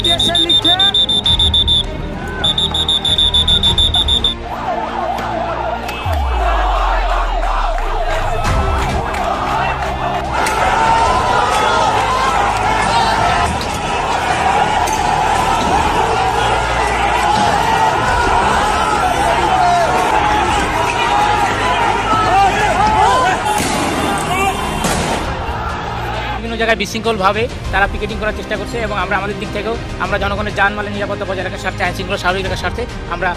দেশের লিখে জায়গায় বিশৃঙ্খলভাবে তারা পিকেটিং করার চেষ্টা করছে এবং আমরা আমাদের দিক থেকেও আমরা জনগণের জানমালের নিরাপত্তা বজায় রাখার স্বার্থে আইন শৃঙ্খলা স্বাভাবিক রাখার স্বার্থে আমরা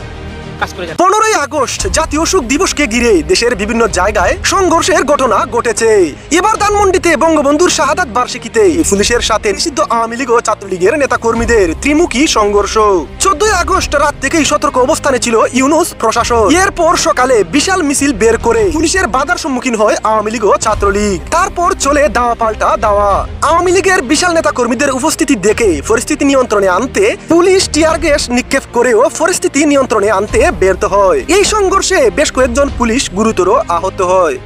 কাজ করে যাচ্ছি। 15ই আগস্ট জাতীয় শোক দিবসকে ঘিরে দেশের বিভিন্ন জায়গায় সংঘর্ষের ঘটনা ঘটেছে। এবার ধানমন্ডিতে বঙ্গবন্ধুর শাহাদাত বার্ষিকীতে পুলিশের সাথে নিষিদ্ধ আওয়ামী লীগ ও ছাত্রলীগের নেতাকর্মীদের ত্রিমুখী সংঘর্ষ। 14ই আগস্ট রাত থেকেই সতর্ক অবস্থানে ছিল ইউনূস প্রশাসন। এরপর সকালে বিশাল মিছিল বের করে পুলিশের বাধার সম্মুখীন হয় আওয়ামী লীগ ও ছাত্রলীগ। তারপর চলে দাওয়া পাল্টা দাওয়া। আওয়ামী লীগের বিশাল নেতাকর্মীদের উপস্থিতি দেখে পরিস্থিতি নিয়ন্ত্রণে আনতে পুলিশ টিয়ার গ্যাস নিক্ষেপ করেও পরিস্থিতি নিয়ন্ত্রণে আনতে ব্যর্থ হয়। এই সংঘর্ষে বেশ কয়েকজন পুলিশ গুরুতর আহত হয়।